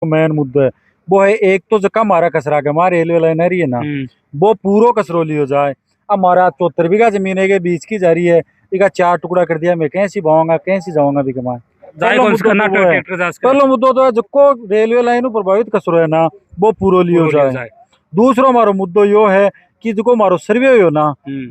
Main मुद्दा है वो है एक तो जका हमारा कसरा के हमारे रेलवे लाइन है ना वो पूरो कसरोली हो जाए। हमारा 74 बीघा जमीन है के बीच की जा रही है, इका 4 टुकड़ा कर दिया, मैं कैसी भाऊंगा कैसी जाऊंगा भी कमाए। पहलो मुद्दो तो है जिसको रेलवे लाइन प्रभावित कसरो है ना वो पूरो लियो जाए। दूसरो हमारो मुद्दो यो है कि जो हमारो सर्वे हो ना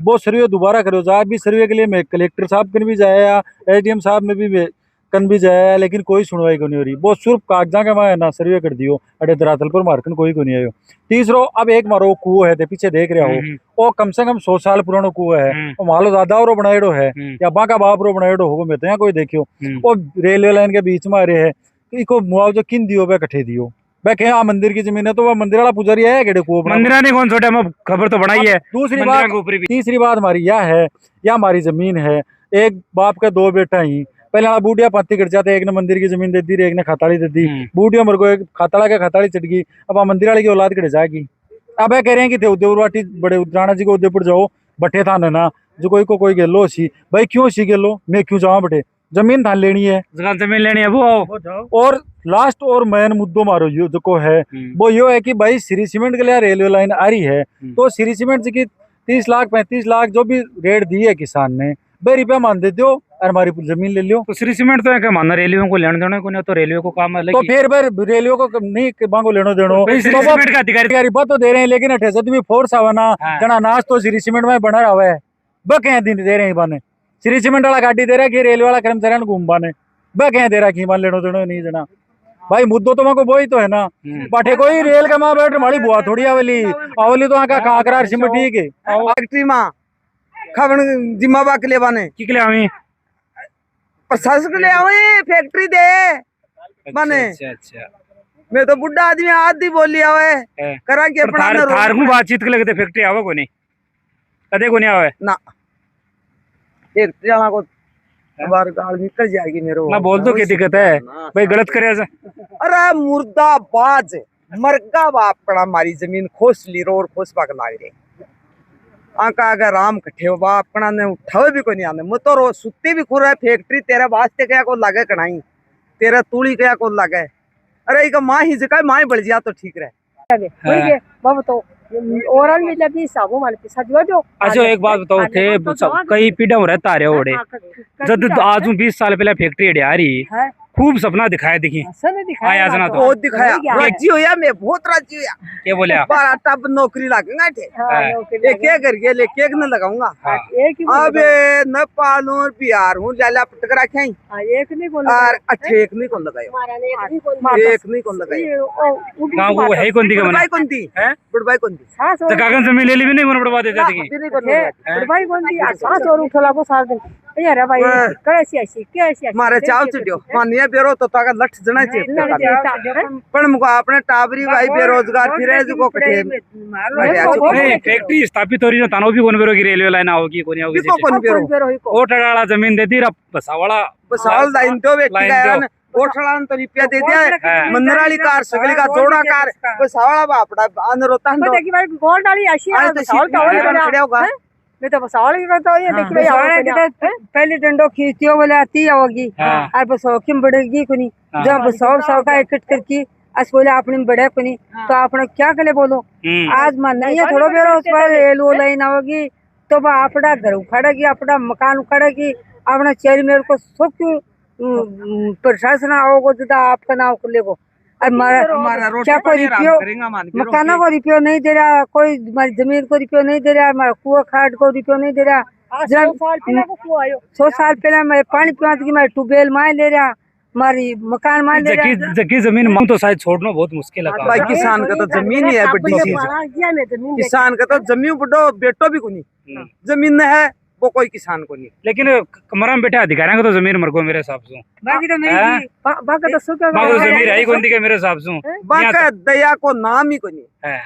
वो सर्वे दोबारा करो जाए। अभी सर्वे के लिए मैं कलेक्टर साहब कन भी जाया, एसडीएम साहब में भी कन भी जाया, लेकिन कोई सुनवाई को नहीं हो रही। वो सिर्फ कागजा के माए ना सर्वे कर दियो, अरे धरातल पर मारकन कोई को नहीं आयो। तीसरो अब एक मारो कुओं है पीछे देख रहा हो, वो कम से कम 100 साल पुरानो कुओं है, वो मालो दादा और बनाएडो है या बाका बाप रो बनाएडो हो, मैं तो यहाँ कोई देखियो वो रेलवे लाइन के बीच में आ रहे है। इको मुआवजा किन दियो बे कठे दियो बे के मंदिर की जमीन है तो वह मंदिर वाला पुजारी है केड़े को मंदिर ने कौन छोटे में खबर तो बनाई है। दूसरी बात तीसरी बात हमारी यह है, यह हमारी जमीन है, एक बाप का 2 बेटा ही, पहले बूढ़िया पाती कट जाते, एक ने मंदिर की जमीन दे दी एक ने खताड़ी दे दी, बूढ़िया मर को एक खताड़ा के खताड़ी चट गई, अब मंदिर वाले की औलाद कट जाएगी। अब कह रहे हैं कि थे उद्योगवाटी बड़े राणा जी को उदयपुर जाओ बटे था ना जो कोई को कोई गेलो सी भाई क्यों सी गेलो मैं क्यों जाऊँ बटे जमीन धान लेनी है, जमीन लेनी है वो। और लास्ट और मेन मुद्दों मारो यो जो को है वो यो है कि भाई श्री सीमेंट के लिए रेलवे लाइन आ रही है तो श्री सीमेंट की 30 लाख 35 लाख जो भी रेट दी है किसान ने भाई रुपया मान देते हो और हमारी जमीन ले लियो। तो श्री सीमेंट तो क्या मानना रेलवे को लेने देने को नहीं, तो रेलवे को काम है तो फिर रेलवे को नहीं मांगो लेनो देनो का अधिकारी बात तो दे रहे हैं, लेकिन अठे फोर्स आवा ना जना नाश तो श्री सीमेंट में बना रहा है ब कह दिन दे रहे हैं बाने श्री सीमेंट वाला गाड़ी दे रहा है कि रेलवे वाला कर्मचारी घूम बाने ब कह दे रहा कि मान लेनो देनो नहीं जना। भाई मुद्दों तो को वही तो है ना, बाटे कोई रेल का माँ बैठ हमारी बुआ थोड़ी आवली आवली तो आका काकरार सिम ठीक है फैक्ट्री मां खबन जिम्मेवार के लिए बने की के लिए आवे प्रशासन के लिए आवे फैक्ट्री दे बने। अच्छा मैं तो बुढ़ा आदमी आदि बोली आवे करा के अपना थार को बातचीत के लगते फैक्ट्री आवे को नहीं कदे को नहीं आवे ना एक जना को बार गाल निकल जाएगी मेरे ना बोल दो क्या दिक्कत है भाई गलत करे ऐसा। अरे मुर्दाबाज मरगा बाप पड़ा हमारी जमीन खोस ली रो और खोस पाक लाग रे आका अगर राम कट्ठे हो बाप कणा ने उठावे भी को नहीं आने मैं तो रो सुत्ती भी खुर है फैक्ट्री तेरे वास्ते क्या को लागे कणाई तेरा तूड़ी क्या को लागे। अरे इका मां ही जका मां बढ़ जा तो ठीक रहे बाबू तो ओरल मतलब भी साबू माल के साथ जो। अच्छा एक बात बताओ थे कई पीढ़ा हो रहता रहे ओड़े जब आज 20 साल पहले फैक्ट्री आ रही खूब सपना दिखाया दिखी आया जना तो बहुत दिखाया राजी होया मैं बहुत राजी होया क्या बोले बारह टब नौकरी लगेगा एक एक करके लेके एक न लगाऊंगा अब न पालू बिहार हूँ लाला पटक रखे एक नहीं कौन और अच्छे एक नहीं कौन लगायो एक नहीं कौन लगायो गांव को है कौन दी बुढ़बाई कौन दी बुढ़बाई कौन दी तो कागज से मिले भी नहीं मन बुढ़वा देते थे बुढ़बाई कौन दी सांस और उठला को सार दिन यार भाई कैसी ऐसी कैसी मारे चाव चुटियो मानिया बेरो तो ताका लठ जना चाहिए पण मुको अपने टाबरी भाई बेरोजगार फिरे जो को कठे फैक्ट्री स्थापित हो रही है तानो भी कोन बेरो की रेलवे लाइन आओगी कोनी आओगी कोन बेरो ओ टड़ाला जमीन दे दी बसावाला बसावल लाइन तो व्यक्ति का ओठलान तो रुपया दे दिया मंदराली कार सगली का जोड़ा कार बसावला बापड़ा अनरोता तो देखी भाई गोल डाली ऐसी बसावल तो खड़े होगा मैं तो बसावल की करता हूं ये देखी भाई पहले डंडो खींचतियो बोले आती होगी और बसौकिम बढ़ेगी कोनी जब बसाव सौ का इकट्ठ करके आज बोले अपने बढ़े कोनी तो आपने क्या करे बोलो आज मन नहीं है थोड़ा बेरो उस पर रेलवे लाइन आओगी तो अपना घर उखाड़ेगी अपना मकान उखाड़ेगी अपना चेयरमैन को सब क्यों प्रशासन आओगे तो आपका नाम खुलेगो। क्या कोई रिप्यो मकानों को रिप्यो नहीं दे रहा, कोई हमारी जमीन को रिप्यो नहीं दे रहा, हमारा कुआ खाट को रिप्यो नहीं दे रहा। 100 साल पहले मैं पानी पिवाती की मैं ट्यूबवेल माए ले रहा हमारी मकान मान ले रहा। जकी जमीन मांग तो शायद छोड़ना बहुत मुश्किल है भाई किसान का तो जमीन ही है बड़ी चीज किसान का तो जमीन बड़ो बेटो भी कोनी जमीन है वो कोई किसान को नहीं, लेकिन कमरा में बैठे अधिकारियों को तो जमीन मरको मेरे हिसाब से बाकी तो नहीं बाकी तो सुख बाकी तो जमीन है कौन दी के मेरे हिसाब से बाकी दया को नाम ही कोनी है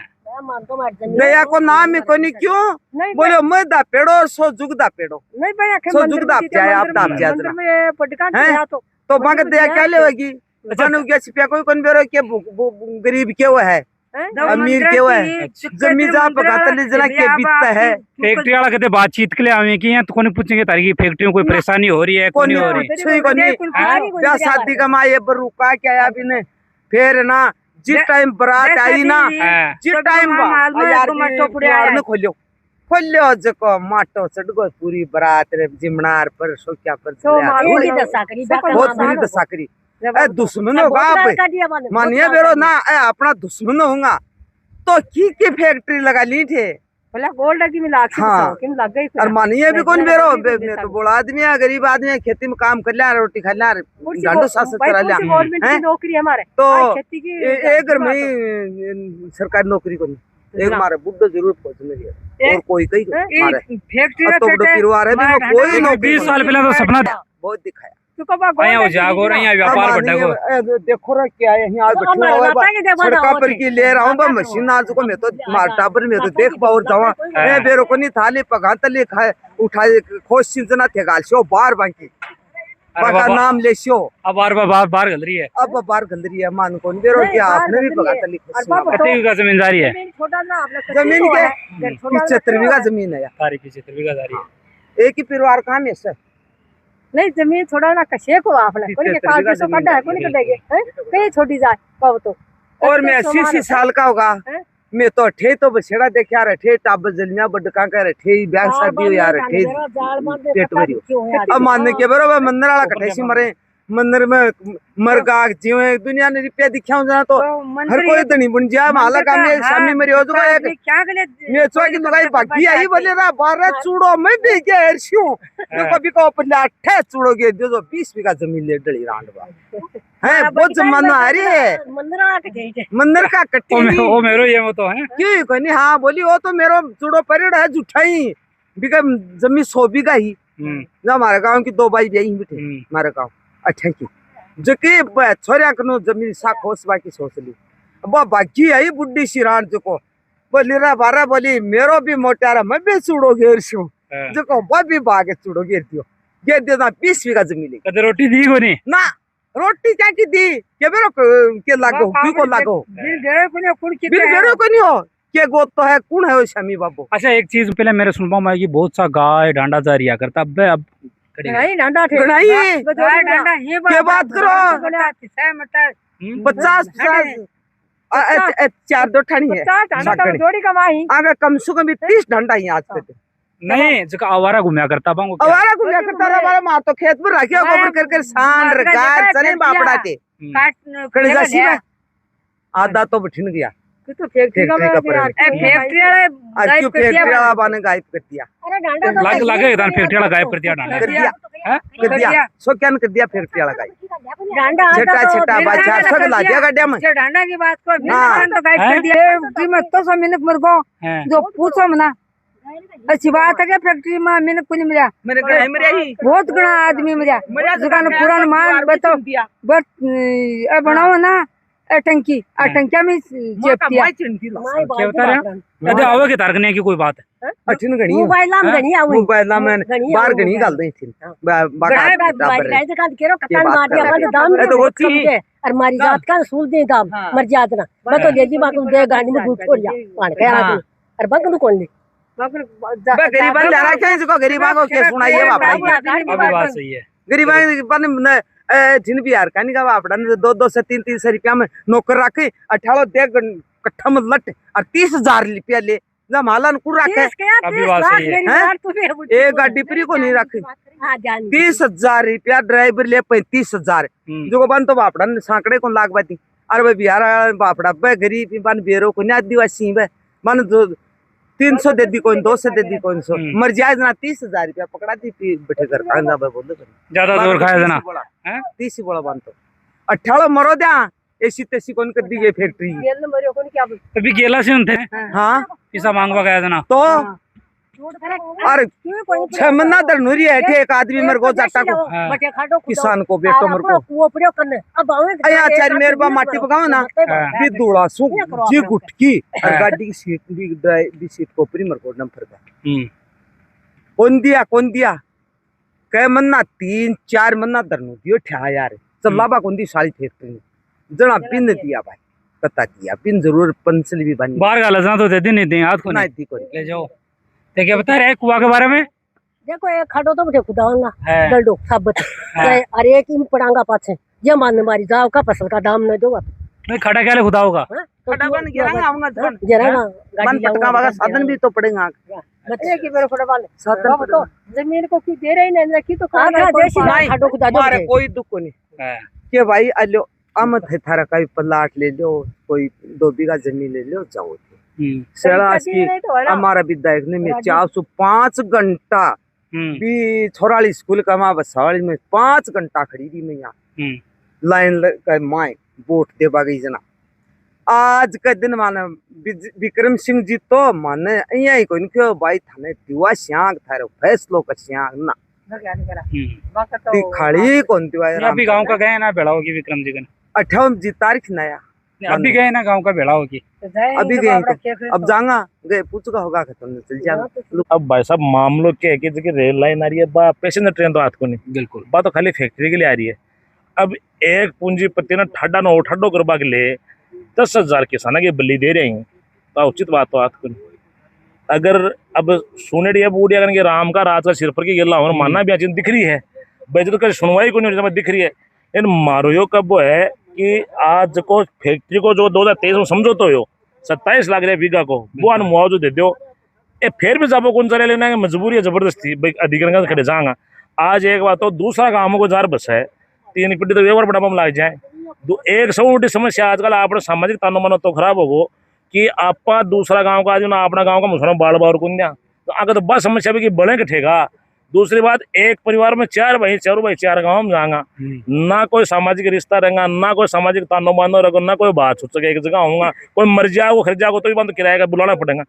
दया को नाम ही कोनी क्यों बोलो मैं दा पेड़ो सो जुग दा पेड़ो नहीं भाई सो जुग दा जाए आप दा जाए तो बाकी दया क्या लेगी जानू क्या छिपिया कोई कौन बेरो के गरीब के वो है अमीर के वो है जमीन जा पकातली जना के बीतता है फैक्ट्री वाला कहते बातचीत के लिए आवे कि तो कोने पूछेंगे तारी की फैक्ट्री में कोई परेशानी हो रही है कोनी हो रही ब्याह शादी का माँ ये रुका क्या अभी ने फिर ना जिस टाइम बारात आई ना हाँ। जिस टाइम यार ने खोलियो जको माटो सडगो पूरी बारात रे जिमनार पर सोक्या पर बहुत बुरी दशा करी ए दुश्मन होगा आप मानिए बेरो ना ए अपना दुश्मन होगा तो की फैक्ट्री लगा ली थे भला गोल्ड की मिला के हाँ। किम लग गई और मानिए भी कौन बेरो मैं तो बड़ा आदमी है गरीब आदमी है खेती में काम कर लिया रोटी खा लिया गांडो सास करा लिया गवर्नमेंट की नौकरी हमारे तो खेती की एक घर में सरकारी नौकरी को नहीं एक मारे बुड्ढो जरूर पहुंच रही है और कोई कहीं मारे फैक्ट्री अब तो बड़ो परिवार है भी वो कोई नौकरी 20 साल पहले तो सपना बहुत दिखाया तू कब आया हो जागो और यहाँ व्यापार बढ़ा को देखो रे क्या है यहाँ बैठा हुआ है सड़का पर की ले रहा हूँ बा मशीन आज को मैं तो मार टाबर में तो देख पाओ जावा मैं बेरो को नहीं थाली पगा तले खाए उठाए खोज सिंचना थे गाल शो बार बाकी बाका नाम ले शो अब बार गल रही है अब बार गल रही है मान कौन बेरो क्या आपने भी पगा तले कितनी बीघा जमीन जा रही है जमीन के 75 बीघा जमीन है सारी 75 बीघा जा रही है एक ही परिवार का है सर नहीं जमीन थोड़ा ना कशे को आपने कोई के काट के कटा है कोई कटेगे हैं कहीं छोटी जाए कब तो और मैं 80 साल का होगा मैं तो ठे तो बछड़ा देख यार ठे टाब जलिया बड़का कर ठे ब्याह शादी हो यार ठे पेट भरी अब मानने के बरोबर मंदिर वाला कटे सी मरे मंदिर में मरगा जीवे दुनिया ने रुपया दिखाऊं जना तो हर कोई धनी बन जा माला का में सामने मेरी हो जुगा एक क्या गले मैं चो की लगाई बाकी आई बोले ना 12 चूड़ो मैं भी के हरसियो तो कभी को ऊपर 8 चूड़ो के जो 20 बीघा जमीन ले डली रांड बा है बहुत जमाना आ रही है मंदिर का कट्टी ओ मेरो ये वो तो है की कोई नहीं हां बोली वो तो मेरो चूड़ो परेड है जुठाई बीघा जमीन 100 बीघा ही ना हमारे गांव की 2 भाई यही बैठे हमारे गांव अच्छा की जो कि छोरिया कनो जमीन सा खोस बाकी सोच ली अब बाकी आई बुड्ढी सिरान जो को बोली रा बारा बोली मेरो भी मोटारा मैं भी चूड़ो घेर छू जो को वो भी बागे चूड़ो घेर दियो ना 20 बीघा जमीन कदे रोटी दी को नहीं ना रोटी क्या की दी के बेरो के लागो को लागो बिल बेरो को नहीं हो के गोत तो है कौन है वो शामी बाबू अच्छा एक चीज पहले मेरे सुन पाऊं मैं कि बहुत सा गाय डांडा जा रिया करता अब नहीं डांडा थे नहीं डांडा ये क्या बात करो 50 4 दो ठानी है 50 डांडा तो जोड़ी कमाई आगे कम से कम 30 डंडा ही आज पे नहीं जका आवारा घूमया करता पाऊं आवारा घूमया करता रे हमारा मां तो खेत में रखियो गोबर कर सांड गाय चने बापड़ा के कड़े जा सीधा आधा तो बठिन गया तो फैक्ट्री का फैक्ट्री वाला क्यों फैक्ट्री वाला बाने गायब कर दिया अरे डांडा लगे दान फैक्ट्री वाला गायब कर दिया डांडा कर दिया सो क्या कर दिया फैक्ट्री वाला गायब डांडा छटा छटा बाजा सब ला दिया गड्ढे में डांडा की बात को तो गायब कर दिया कीमत तो 100 मिनट मर को जो पूछो मना अच्छी बात है फैक्ट्री में मैंने कुछ मिला मेरे घर में रही बहुत गणा आदमी मिला दुकान पुराना माल बताओ बट बनाओ ना टंकिया में जेपतिया क्या बता रहे हो अरे आवे के तारकने की कोई बात है अठिन गणी मोबाइल में बाहर गणी गाल दई थी तो होती और मारी जात का सूल दे दाम मर्यादा ना मैं तो लेजी बात दे गाड़ी में घूट छोड़ जा पान के और बंग तो कौन ले गरीबन ले रहा है इसको गरीबा को के सुनाइए बाप अभी बात सही है गरीबा जिन भी यार कहने का बापड़ा ने 2 से 3 रुपया में नौकर रखे 18 दे कट्ठा में लट और 30,000 रुपया ले जब मालन को रखे अभी बात सही है एक गाड़ी फ्री को नहीं रखे 30,000 रुपया ड्राइवर ले 35,000 जो बन तो बापड़ा ने सांकड़े को लाग बाती अरे बिहार बापड़ा गरीब बन बेरो को नहीं आदिवासी मन 300 दे दी कौन 200 दे दी कौन 100 मर जाए जना 30,000 रुपया पकड़ा दी बैठे कर खाना बोल ज्यादा जोर खाया जना 30 बोला बन तो 18 मरो दिया ऐसी तैसी कौन कर दी गई फैक्ट्री अभी गेला से उनते हाँ पैसा मांगवा गया जना तो अरे 6 महीना दर नूरी है एक आदमी मेरे को जाटा को किसान को बेटो मेरे को अया चार मेरे बा माटी पकाओ ना भी दूड़ा सु जी गुटकी और गाड़ी की सीट भी ड्राइव सीट को ऊपर मेरे को नंबर का कौन दिया कह मन्ना 3-4 महीना दर नूरी ठा यार चला बा कौन दी सारी फैक्ट्री जना पिन दिया भाई पता दिया पिन जरूर पंचली भी बनी बाहर गाला जना तो दे नहीं दे हाथ को नहीं दी को ले जाओ ते क्या बता रहे कुआ के बारे में देखो एक खाडो तो बटे खुदाऊंगा डलडो साबत अरे एक ही पड़ांगा पाछे ये मान मारी जाओ का फसल का दाम न दो नहीं खड़ा क्या खुदा होगा खड़ा बन गिरांगा आऊंगा बन पटका वाला साधन भी तो पड़ेगा साधन तो जमीन को क्यों दे रहे नहीं रखी तो हमारे कोई दुख को नहीं कि भाई अलो अमत है थारा का प्लाट ले लो कोई 2 बीघा जमीन ले लो जाओ सेड़ास की हमारा विधायक ने में 405 घंटा भी छोराली स्कूल का माँ बसाड़ी में 5 घंटा खड़ी थी मैं यहाँ लाइन का माए वोट देवा गई जना आज का दिन माने विक्रम सिंह जी तो माने यही कोई क्यों भाई थाने दिवा श्यांग थारे फैसलो का श्यांग ना खड़ी कौन दिवा अभी गांव का गए ना बेड़ा होगी विक्रम जी का 28 जी तारीख नया अभी गए ना गांव का बेड़ा होगी अभी गए तो अब जाऊंगा गए पूछूंगा होगा खत्म चल जाऊंगा। अब भाई साहब मामलों क्या है कि जगह रेल लाइन आ रही है बा पैसेंजर ट्रेन तो हाथ को नहीं बिल्कुल बात तो खाली फैक्ट्री के लिए आ रही है। अब एक पूंजीपति ने ठड्डो करवा के लिए 10,000 किसान के बलि दे रहे हैं तो उचित बात तो हाथ को नहीं। अगर अब सुनेड़ी बूढ़ी अगर राम का रात का सिर पर की गिला हो मानना भी दिख रही है बेजत कर सुनवाई को नहीं दिख रही है। इन मारो कब वो है कि आज को फैक्ट्री को जो 2023 में समझो तो हो 27 लाख रहे बीघा को वो मुआवजा दे दो ये फिर भी जाबो कौन सा लेना है मजबूरी है जबरदस्ती अधिकरण का खड़े जाऊंगा। आज एक बात तो दूसरा गाँव को 4 बस है 3 पीढ़ी तो व्यवहार बड़ा बम लाग जाए एक सौ मोटी समस्या आजकल आप सामाजिक तानो मनो तो खराब होगो कि आप दूसरा गाँव का आज ना अपना गाँव का मुसरा बाढ़ बाढ़ कुन दिया तो आगे तो बस समस्या भी कि बड़े कठेगा। दूसरी बात एक परिवार में 4 भाई 4 गाँव में जाऊंगा ना कोई सामाजिक रिश्ता रहेगा ना कोई सामाजिक तानो बानो रहेगा ना कोई बात छुट सके एक जगह होगा कोई मर जाओ खर्चा को तो भी बंद किराया का बुलाना पड़ेगा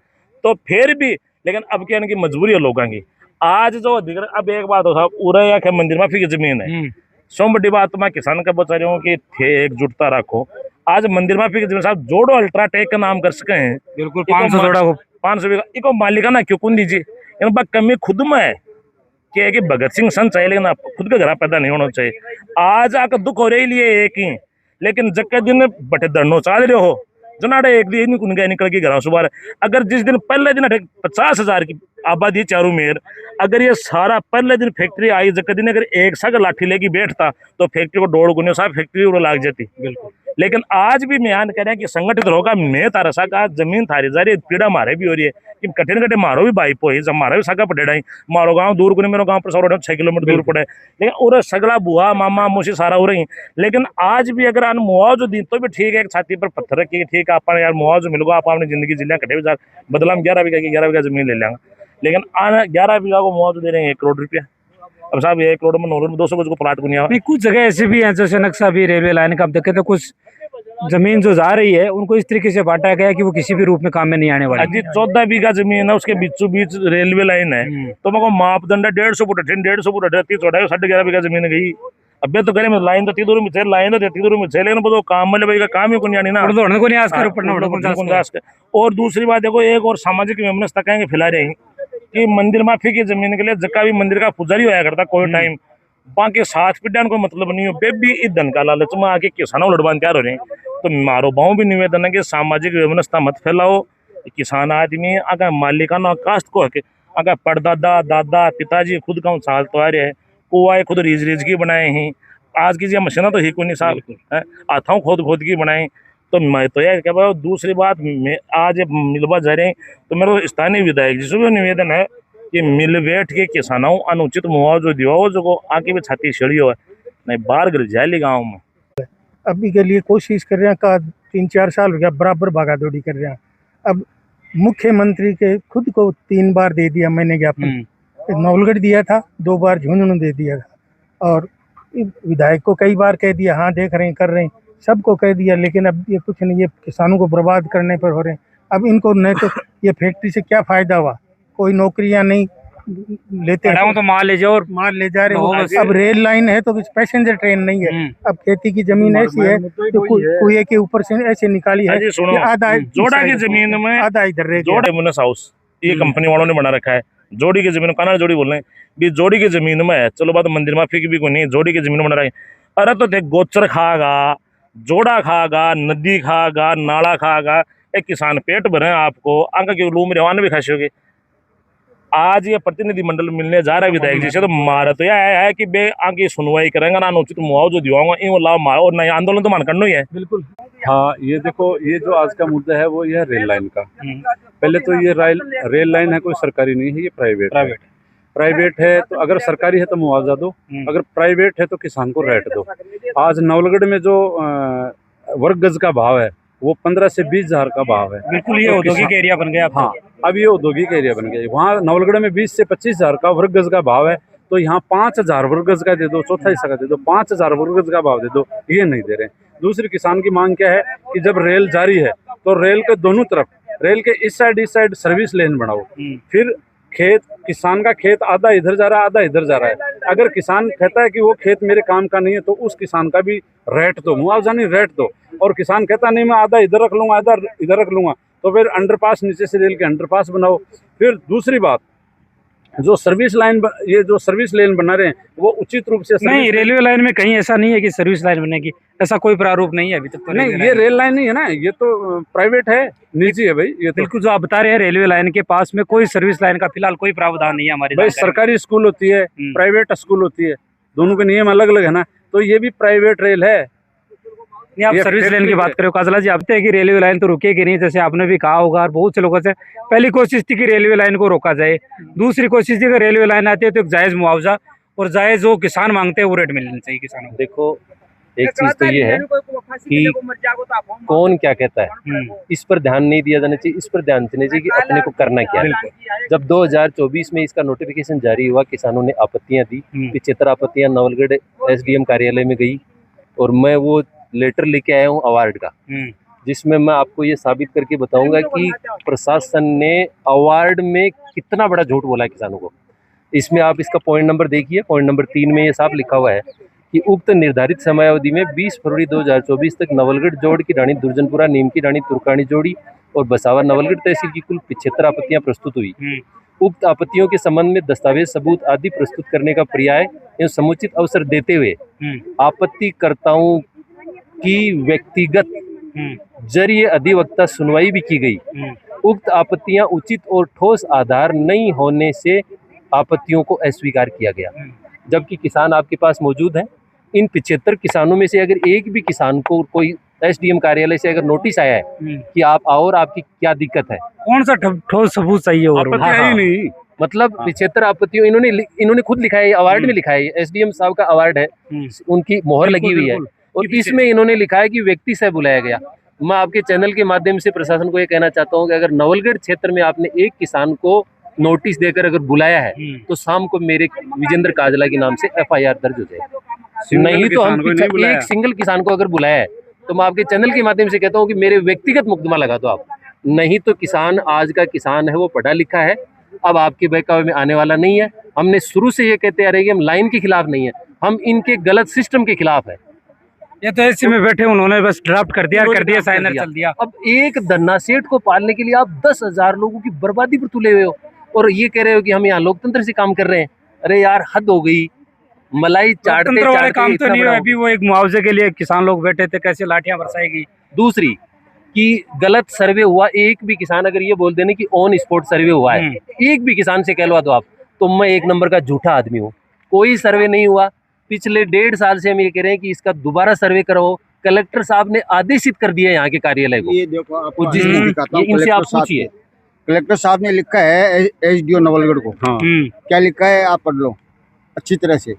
तो फिर भी लेकिन अब क्या इनकी मजबूरी है लोगों की। आज जो अब एक बात हो साहब उरे या मंदिर माफी की जमीन है सो बड़ी बात मैं किसान का बता रही हूँ कि एकजुटता रखो। आज मंदिर माफी की जमीन साहब जोड़ो अल्ट्राटेक का नाम कर सके हैं बिल्कुल 500 जोड़ा 500 बीघा इको मालिकाना क्यों कौन दीजिए कमी खुद में है क्या है कि भगत सिंह सन चाहिए लेकिन आप खुद का घर पैदा नहीं होना चाहिए। आज आकर दुख हो रही लिए एक ही लेकिन जब दिन बटे दड़नो चाल रहे हो जनाड़े एक दिन निकल के घर सुबह अगर जिस दिन पहले दिन 50,000 की आबादी चारों मेर अगर ये सारा पहले दिन फैक्ट्री आई जब दिन अगर एक सग लाठी लेके बैठता तो फैक्ट्री को 1.5 गुने साहब फैक्ट्री लाग जाती बिल्कुल। लेकिन आज भी मैं कह रहा है कि संगठित होगा मैं तारा सा का जमीन थारी जा रही पीड़ा मारे भी हो रही है कि कठिन कठिन मारो भी बाई पोई जब मारा भी सगा पटेड़ा ही मारो गाँव दूर गुने मेरे गाँव पर 6 किलोमीटर दूर पड़े लेकिन और सगला बुआ मामा मुशी सारा हो रही। लेकिन आज भी अगर आन मुआवजा दी तो भी ठीक है एक छाती पर पत्थर रखिए ठीक है आपने यार मुआवजा मिलेगा आप अपनी जिंदगी जिले कटे भी बदला 11 बीघा जमीन ले लेंगे लेकिन आना 11 बीघा को मुआवजा दे रहे हैं 1 करोड़ रुपया। अब साहब 1 करोड़ में 9 200 गज को प्लाट को नहीं कुछ जगह ऐसे भी हैं जैसे नक्शा भी रेलवे लाइन का देखे तो कुछ जमीन जो जा रही है उनको इस तरीके से बांटा गया कि वो किसी भी रूप में काम में नहीं आने वाली। 14 बीघा जमीन है उसके बीचों बीच रेलवे लाइन है तो मेरे को मापदंड 150 फुट 150 फुट 30 चौड़ाई 11.5 बीघा जमीन गई। अब तो करे लाइन तो 30 दूर में थे लाइन तो 30 दूर में थे लेकिन वो काम में भाई का काम ही को नहीं आनी ना। और दूसरी बात देखो एक और सामाजिक व्यवस्था कहेंगे फैला रहे हैं कि मंदिर माफी की जमीन के लिए जक्का भी मंदिर का पुजारी होया करता कोई टाइम बाकी 7 पीढ़ियां को मतलब नहीं हो बेबी ईदन का लालच में आके किसानों लड़वान तैयार हो रहे हैं। तो मारो बाऊ भी निवेदन है कि सामाजिक व्यवस्था मत फैलाओ किसान आदमी अगर मालिकाना कास्ट को अगर परदादा दादा पिताजी खुद का साल तो आ रहे हैं कुआ खुद रीज की बनाए हैं आज की मशीना तो ही को नहीं साल हाथों खोद की बनाए तो मैं तो यार क्या दूसरी बात मैं आज मिलवा जा रहे हैं तो मेरा स्थानीय विधायक जी से भी निवेदन है कि मिल बैठ के किसानों अनुचित मुआवजा दियो जो आगे भी छाती छड़ी हो नहीं बाहर गिर जाए गाँव में। अभी के लिए कोशिश कर रहे हैं का 3-4 साल हो गया बराबर भागा दौड़ी कर रहे हैं। अब मुख्यमंत्री के खुद को 3 बार दे दिया मैंने ज्ञापन नवलगढ़ दिया था 2 बार झुंझुनू दे दिया था और विधायक को कई बार कह दिया हाँ देख रहे हैं कर रहे हैं सबको कह दिया लेकिन अब ये कुछ नहीं ये किसानों को बर्बाद करने पर हो रहे हैं। अब इनको नहीं तो ये फैक्ट्री से क्या फायदा हुआ कोई नौकरियां नहीं लेते हैं तो माल ले जाओ और माल ले जा रहे हो। अब रेल लाइन है तो पैसेंजर ट्रेन नहीं है। अब खेती की जमीन ऐसी है तो कुएं के ऊपर से ऐसे निकाली है आधा जोड़ा की जमीन में आधा इधर रह जोड़ा मुनस हाउस ये कंपनी वालों ने बना रखा है जोड़ी की जमीन काना जोड़ी बोल रहे हैं भी जोड़ी की जमीन में है चलो बात मंदिर माफी की भी कोई नहीं जोड़ी की जमीन बना रहे अरे तो गोचर खागा जोड़ा खागा नदी खागा नाला खागा एक किसान पेट भरे आपको आगे की लूम रेवान भी खासी होगी। आज ये प्रतिनिधि मंडल मिलने जा रहा है विधायक जी से, तो मारा तो यह है कि बे आगे सुनवाई करेंगे ना, उचित मुआवजा दिवाऊंगा इन लाभ मारा, और नया आंदोलन तो मान करना ही है। बिल्कुल। हाँ, ये देखो, ये जो आज का मुद्दा है वो यह रेल लाइन का। पहले तो ये रेल लाइन है, कोई सरकारी नहीं है, ये प्राइवेट है। तो अगर सरकारी है तो मुआवजा दो, अगर प्राइवेट है तो किसान को रेट दो। आज नवलगढ़ में जो वर्ग गज का भाव है वो 15 से 20 हजार का भाव है। बिल्कुल, ये औद्योगिक एरिया बन गया। हाँ, अब ये औद्योगिक एरिया बन गया। वहाँ नवलगढ़ में 20 से 25 हजार का वर्ग गज का भाव है, तो यहाँ 5000 वर्ग गज का दे दो, चौथा हिस्सा का दे दो, 5000 वर्ग गज का भाव दे दो, ये नहीं दे रहे। दूसरी किसान की मांग क्या है कि जब रेल जारी है तो रेल के दोनों तरफ, रेल के इस साइड सर्विस लेन बनाओ। फिर खेत, किसान का खेत आधा इधर जा रहा है आधा इधर जा रहा है। अगर किसान कहता है कि वो खेत मेरे काम का नहीं है तो उस किसान का भी रेट दो, मुआवजा नहीं रेट दो। और किसान कहता नहीं मैं आधा इधर रख लूंगा आधा इधर रख लूंगा, तो फिर अंडरपास, नीचे से रेल के अंडरपास बनाओ। फिर दूसरी बात, जो सर्विस लाइन, ये जो सर्विस लाइन बना रहे हैं वो उचित रूप से नहीं, रेलवे लाइन में कहीं ऐसा नहीं है कि सर्विस लाइन बनेगी, ऐसा कोई प्रारूप नहीं है अभी तक तो। नहीं, ये रेल लाइन नहीं है ना, ये तो प्राइवेट है, निजी है भाई। ये तो बिल्कुल जो आप बता रहे हैं, रेलवे लाइन के पास में कोई सर्विस लाइन का फिलहाल कोई प्रावधान नहीं है हमारे। भाई सरकारी स्कूल होती है, प्राइवेट स्कूल होती है, दोनों के नियम अलग अलग है ना, तो ये भी प्राइवेट रेल है। नहीं, आप सर्विस लाइन की बात करें काजला जी, अब तक कि रेलवे लाइन तो रुकेगी नहीं, जैसे आपने भी कहा होगा। और बहुत से लोगों से पहली कोशिश थी कि रेलवे लाइन को रोका जाए, दूसरी कोशिश थी कि रेलवे लाइन आती है तो एक जायज मुआवजा और जायज जो किसान मांगते हैं वो रेट मिलना चाहिए किसानों को। देखो, एक चीज तो ये है कि कौन क्या कहता है, इस पर ध्यान नहीं दिया जाना चाहिए, इस पर ध्यान देना चाहिए कि अपने को करना क्या है। जब 2024 में इसका नोटिफिकेशन जारी हुआ, किसानों ने आपत्तियां दी, 75 आपत्तियां नवलगढ़ SDM कार्यालय में गई, और मैं वो लेटर लेके आया हूँ अवार्ड का, जिसमें मैं आपको ये साबित करके बताऊंगा कि प्रशासन ने अवार्ड में कितना बड़ा झूठ बोला है किसानों को। इसमें आप इसका पॉइंट नंबर देखिए, पॉइंट नंबर 3 में ये साफ लिखा हुआ है कि उक्त निर्धारित समयावधि में 20 फरवरी 2024 तक नवलगढ़ जोड़ की रानी दुर्जनपुरा, नीम की रानी तुर्कानी जोड़ी और बसावा नवलगढ़ तहसील की कुल 75 आपत्तियां प्रस्तुत हुई। उक्त आपत्तियों के संबंध में दस्तावेज, सबूत आदि प्रस्तुत करने का पर्याय एवं समुचित अवसर देते हुए आपत्तिकर्ताओं की व्यक्तिगत जरिए अधिवक्ता सुनवाई भी की गई। उक्त आपत्तियां उचित और ठोस आधार नहीं होने से आपत्तियों को अस्वीकार किया गया। जबकि किसान आपके पास मौजूद है, इन 75 किसानों में से अगर एक भी किसान को कोई SDM कार्यालय से अगर नोटिस आया है कि आप आओ और आपकी क्या दिक्कत है, कौन सा ठोस सबूत चाहिए? और नहीं, मतलब 75 आपत्तियों इन्होंने खुद लिखा है, अवार्ड में लिखा है, SDM साहब का अवार्ड है, उनकी मोहर लगी हुई है, और इसमें इन्होंने लिखा है कि व्यक्ति से बुलाया गया। मैं आपके चैनल के माध्यम से प्रशासन को ये कहना चाहता हूँ कि अगर नवलगढ़ क्षेत्र में आपने एक किसान को नोटिस देकर अगर बुलाया है तो शाम को मेरे विजेंद्र काजला के नाम से FIR दर्ज हो जाए। नहीं तो हम एक सिंगल किसान को अगर बुलाया है तो मैं आपके चैनल के माध्यम से कहता हूँ कि मेरे व्यक्तिगत मुकदमा लगा दो आप। नहीं तो किसान, आज का किसान है वो पढ़ा लिखा है, अब आपके बहकावे में आने वाला नहीं है। हमने शुरू से ये कहते आ रहे हैं कि हम लाइन के खिलाफ नहीं है, हम इनके गलत सिस्टम के खिलाफ है। ये तो ऐसे में बैठे, उन्होंने बस ड्राफ्ट कर दिया साइनर चल दिया। अब एक धन्ना सेठ को पालने के लिए आप 10,000 लोगों की बर्बादी पर तुले हुए हो और ये कह रहे हो कि हम यहाँ लोकतंत्र से काम कर रहे हैं। अरे यार, हद हो गई। मलाई चाटते चाटते काम तो नहीं है अभी। वो एक मुआवजे के लिए किसान लोग बैठे थे, कैसे लाठियां बरसाएगी। दूसरी कि गलत सर्वे हुआ, एक भी किसान अगर ये बोल देने कि ऑन स्पॉट सर्वे हुआ है, एक भी किसान से कहलवा दो आप, तो मैं एक नंबर का झूठा आदमी हूँ। कोई सर्वे नहीं हुआ। पिछले 1.5 साल से हम ये कह रहे हैं कि इसका दोबारा सर्वे कराओ। कलेक्टर साहब ने आदेशित कर दिया यहाँ के कार्यालय को। ये देखो आपको दिखाता हूं, इनसे आप पूछिए। कलेक्टर साहब ने लिखा है SDO नवलगढ़ को। क्या लिखा है आप पढ़ लो अच्छी तरह से।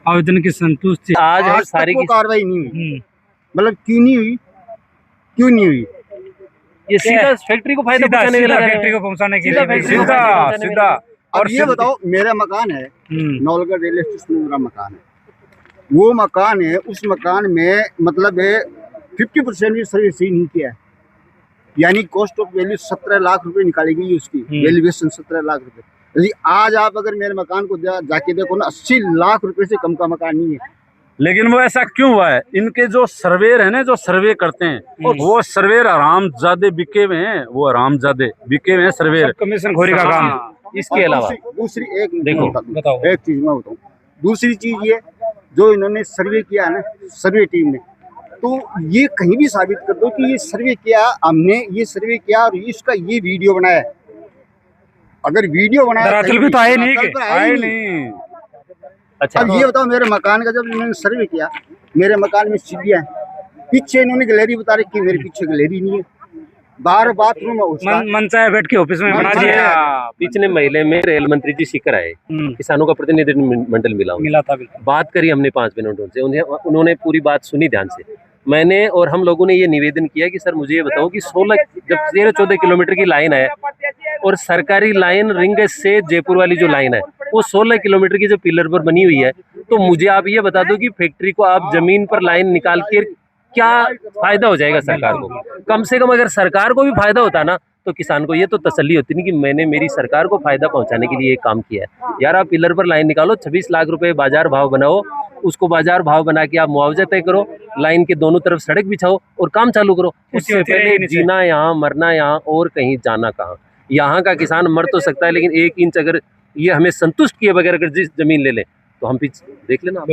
आवेदन की संतुष्टि आज सारी कार्रवाई नहीं हुई। मतलब क्यों नहीं हुई? क्यों नहीं हुई? ये सीधा फैक्ट्री को फायदा पहुंचाने के लिए सीधा। और ये बताओ, मेरा मकान है नवलगढ़ रेलवे स्टेशन में, मेरा मकान है, वो मकान है, उस मकान में मतलब 50% भी सर्विस ही नहीं किया है। यानी कॉस्ट ऑफ वैल्यू 17 लाख रुपए निकाली गई उसकी, वैल्यूएशन 17 लाख रुपए। यदि आज आप अगर मेरे मकान को जाके देखो ना, 80 लाख रुपए से कम का मकान नहीं है। लेकिन वो ऐसा क्यों हुआ है? इनके जो सर्वेयर है ना, जो सर्वे करते हैं, वो सर्वेयर आरामजादे बिके हुए हैं, वो आरामजादे बिके हुए हैं सर्वेयर, कमीशन खोरी का काम। इसके अलावा दूसरी एक देखो, बताओ एक चीज मैं बताऊँ। दूसरी चीज ये जो इन्होंने सर्वे किया ना, सर्वे टीम ने, तो ये कहीं भी साबित कर दो कि ये सर्वे किया, हमने ये सर्वे किया और इसका ये वीडियो बनाया। अगर वीडियो बनाया धरातल भी तो आए नहीं धरातल के पर आए नहीं। अच्छा अब ये बताओ, मेरे मकान का जब मैंने सर्वे किया, मेरे मकान में सीढ़ियां हैं, पीछे इन्होंने गैलरी बता रखी, मेरे पीछे गैलरी नहीं है, बाहर बाथरूम है उसका। मन चाहे बैठ के ऑफिस में बना दिया। पिछले महीने में रेल मंत्री जी सीकर आए, किसानों का प्रतिनिधिमंडल मिला था बिल्कुल। बात करी हमने 5 मिनट से, उन्होंने पूरी बात सुनी ध्यान से। मैंने और हम लोगों ने ये निवेदन किया कि सर मुझे ये बताओ कि 13-14 किलोमीटर की लाइन है और सरकारी लाइन रिंग से जयपुर वाली जो लाइन है वो 16 किलोमीटर की जो पिलर पर बनी हुई है, तो मुझे आप ये बता दो कि फैक्ट्री को आप जमीन पर लाइन निकाल के क्या फायदा हो जाएगा सरकार को। कम से कम अगर सरकार को भी फायदा होता ना तो किसान को ये तो तसल्ली होती नहीं कि मैंने मेरी सरकार को फायदा पहुंचाने के लिए ये काम किया है। यार आप पिलर पर लाइन निकालो, 26 लाख रुपए बाजार भाव बनाओ, उसको बाजार भाव बना के आप मुआवजा तय करो, लाइन के दोनों तरफ सड़क बिछाओ और काम चालू करो। उससे पहले जीना यहाँ, मरना यहाँ और कहीं जाना कहाँ। यहाँ का किसान मर तो सकता है, लेकिन 1 इंच अगर ये हमें संतुष्ट किए बगैर अगर जिस जमीन ले लें तो हम भी देख लेना।